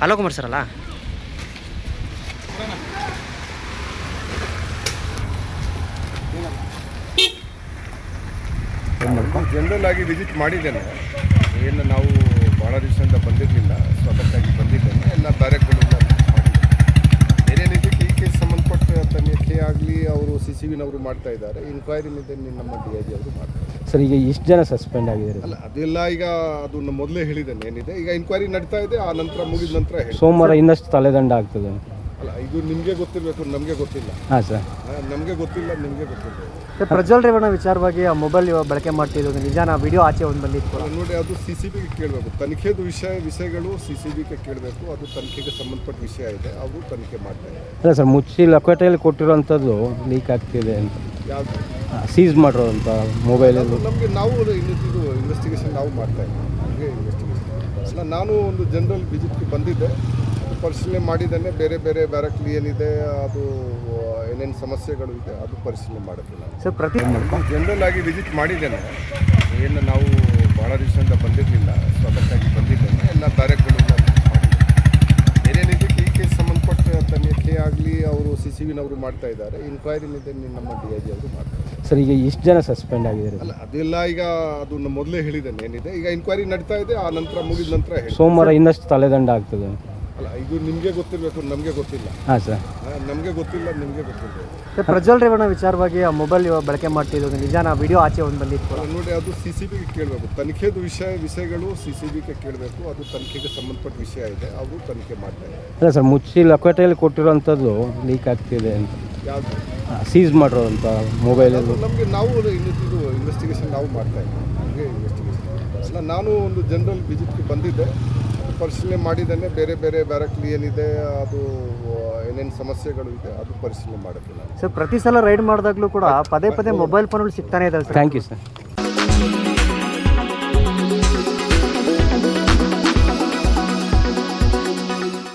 Alok Kumar sir ಅಲ್ಲ? General ಆಗಿ visit ಮಾಡಿದ್ದೇನೆ. ಏನು ನಾವು ಭಾಳ ದಿವಸದಿಂದ ಬಂದಿರಲಿಲ್ಲ, ಸೊ ಅದಕ್ಕಾಗಿ ಬಂದಿದ್ದೇನೆ. ಎಲ್ಲ ಬ್ಯಾರೆಕ್ಗಳೆಲ್ಲ ಮಾಡಿದ್ದೇನೆ. ಬೇರೇನಿದೆ ಈ ಕೇಸ್ ಸಂಬಂಧಪಟ್ಟ ತನಿಖೆ ಆಗಲಿ ಅವರು CCBನವರು ಮಾಡ್ತಾ ಇದ್ದಾರೆ. ಇನ್ಕ್ವೈರಿ ಇದೆ ನಮ್ಮ DIG ಅವರು ಮಾಡ್ತಾ ಇದ್ದಾರೆ. ಸರ್, ಈಗ ಎಷ್ಟು ಜನ ಸಸ್ಪೆಂಡ್ ಆಗಿದ್ದಾರೆ? ಅಲ್ಲ, ಅದೆಲ್ಲ ಈಗ ಅದನ್ನು ಮೊದಲೇ ಹೇಳಿದ್ದೇನೆ ಏನಿದೆ. ಈಗ ಇನ್ಕ್ವೈರಿ ನಡೀತಾ ಇದೆ, ಆ ನಂತರ ಮುಗಿದ ನಂತರ ಹೇಳಿ. ಸೋಮವಾರ ಇನ್ನಷ್ಟು ತಲೆದಂಡ ಆಗ್ತದೆ. ಅಲ್ಲ, ಇದು ನಿಮಗೆ ಗೊತ್ತಿರಬೇಕು, ನಮಗೆ ಗೊತ್ತಿಲ್ಲ. ಹಾಂ ಸರ್, ನಮಗೆ ಗೊತ್ತಿಲ್ಲ, ನಿಮಗೆ ಗೊತ್ತಿಲ್ಲ. ಪ್ರಜ್ವಲ್ ರೇವಣ್ಣ ವಿಚಾರವಾಗಿ ಆ ಮೊಬೈಲ್ ಬಳಕೆ ಮಾಡ್ತಿರೋದು ನಿಜಾನ? ವಿಡಿಯೋ ಆಚೆ ಒಂದು ಬಂದಿತ್ತು ನೋಡಿ, ಅದು CCBಗೆ ಕೇಳಬೇಕು. ತನಿಖೆದು ವಿಷಯಗಳು CCBಗೆ ಕೇಳಬೇಕು. ಅದು ತನಿಖೆಗೆ ಸಂಬಂಧಪಟ್ಟ ವಿಷಯ ಇದೆ, ಅವರು ತನಿಖೆ ಮಾಡ್ತಾರೆ. ಅಲ್ಲ ಸರ್, ಮುಚ್ಚಿ ಲಕೋಟೆಯಲ್ಲಿ ಕೊಟ್ಟಿರೋಂಥದ್ದು ಲೀಕ್ ಆಗ್ತಿದೆ ಅಂತ. ಯಾವುದು ಸೀಸ್ ಮಾಡಿರೋಂಥ ಮೊಬೈಲಲ್ಲಿ ನಮಗೆ ನಾವು ಇದು ಇನ್ವೆಸ್ಟಿಗೇಷನ್ ನಾವು ಮಾಡ್ತಾ ಇದ್ದೀವಿ. ನಮಗೆ ಇನ್ವೆಸ್ಟಿಗೇಷನ್ ಅಲ್ಲ, ನಾನು ಒಂದು ಜನರಲ್ ವಿಸಿಟ್ಗೆ ಬಂದಿದ್ದೆ, ಪರಿಶೀಲನೆ ಮಾಡಿದ್ದೇನೆ. ಬೇರೆ ಬೇರೆ ಬ್ಯಾರಕ್ಲಿ ಏನಿದೆ, ಅದು ಏನೇನು ಸಮಸ್ಯೆಗಳು ಇದೆ, ಅದು ಪರಿಶೀಲನೆ ಮಾಡೋದಿಲ್ಲ. ಸರ್, ಪ್ರತಿ ಜನರಲ್ ಆಗಿ ವಿಸಿಟ್ ಮಾಡಿದ್ದೇನೆ. ಏನು ನಾವು ಭಾಳ ದಿವಸದಿಂದ ಬಂದಿರಲಿಲ್ಲ, ಸೊ ಅದಕ್ಕಾಗಿ ಬಂದಿದ್ದೇನೆ. ಎಲ್ಲ ಬ್ಯಾರಕ್ಗಳೆಲ್ಲ ಮಾಡಿದ್ದೇನೆ. ಬೇರೇನಿದೆ ಈ ಕೇಸ್ ಸಂಬಂಧಪಟ್ಟ ತನಿಖೆ ಆಗಲಿ ಅವರು CCBನವರು ಮಾಡ್ತಾ ಇದ್ದಾರೆ. ಇನ್ಕ್ವೈರಿ ಇದೆ ನಮ್ಮ DIG ಅವರು ಮಾಡ್ತಾ ಇದ್ದಾರೆ. ಸರ್, ಈಗ ಎಷ್ಟು ಜನ ಸಸ್ಪೆಂಡ್ ಆಗಿದ್ದಾರೆ? ಅಲ್ಲ, ಅದೆಲ್ಲ ಈಗ ಅದನ್ನು ಮೊದಲೇ ಹೇಳಿದ್ದೇನೆ ಏನಿದೆ. ಈಗ ಇನ್ಕ್ವೈರಿ ನಡೀತಾ ಇದೆ, ಆ ನಂತರ ಮುಗಿದ ನಂತರ ಹೇಳಿ. ಸೋಮವಾರ ಇನ್ನಷ್ಟು ತಲೆದಂಡ ಆಗ್ತದೆ. ಅಲ್ಲ, ಇದು ನಿಮಗೆ ಗೊತ್ತಿರಬೇಕು, ನಮಗೆ ಗೊತ್ತಿಲ್ಲ. ಹಾಂ ಸರ್, ನಮಗೆ ಗೊತ್ತಿಲ್ಲ, ನಿಮಗೆ ಗೊತ್ತಿಲ್ಲ. ಪ್ರಜ್ವಲ್ ರೇವಣ್ಣ ವಿಚಾರವಾಗಿ ಆ ಮೊಬೈಲ್ ಬಳಕೆ ಮಾಡ್ತಿರೋದು ನಿಜಾನ? ವಿಡಿಯೋ ಆಚೆ ಒಂದು ಬಂದಿತ್ತು ನೋಡಿ, ಅದು CCBಗೆ ಕೇಳಬೇಕು. ತನಿಖೆದು ವಿಷಯಗಳು CCBಗೆ ಕೇಳಬೇಕು. ಅದು ತನಿಖೆಗೆ ಸಂಬಂಧಪಟ್ಟ ವಿಷಯ ಇದೆ, ಅವರು ತನಿಖೆ ಮಾಡ್ತಾರೆ. ಅಲ್ಲ ಸರ್, ಮುಚ್ಚಿ ಲಕೋಟೆಯಲ್ಲಿ ಕೊಟ್ಟಿರೋಂಥದ್ದು ಲೀಕ್ ಆಗ್ತಿದೆ ಅಂತ. ಯಾವುದು ಸೀಸ್ ಮಾಡಿರೋಂಥ ಮೊಬೈಲಲ್ಲಿ ನಮಗೆ ನಾವು ಇದು ಇನ್ವೆಸ್ಟಿಗೇಷನ್ ನಾವು ಮಾಡ್ತಾ ಇದ್ದೀವಿ. ನಮಗೆ ಇನ್ವೆಸ್ಟಿಗೇಷನ್ ಅಲ್ಲ, ನಾನು ಒಂದು ಜನರಲ್ ವಿಸಿಟ್ಗೆ ಬಂದಿದ್ದೆ, ಪರಿಶೀಲನೆ ಮಾಡಿದ್ದೇನೆ. ಬೇರೆ ಬೇರೆ ಬ್ಯಾರಕ್ಲಿ ಏನಿದೆ, ಅದು ಏನೇನು ಸಮಸ್ಯೆಗಳು ಇದೆ, ಅದು ಪರಿಶೀಲನೆ ಮಾಡೋದಿಲ್ಲ. ಸರ್, ಪ್ರತಿ ಸಲ ರೈಡ್ ಮಾಡಿದಾಗಲೂ ಕೂಡ ಪದೇ ಪದೇ ಮೊಬೈಲ್ ಫೋನ್ಗಳು ಸಿಗ್ತಾನೆ ಇದ್ದಾವೆ ಸರ್. Thank you sir.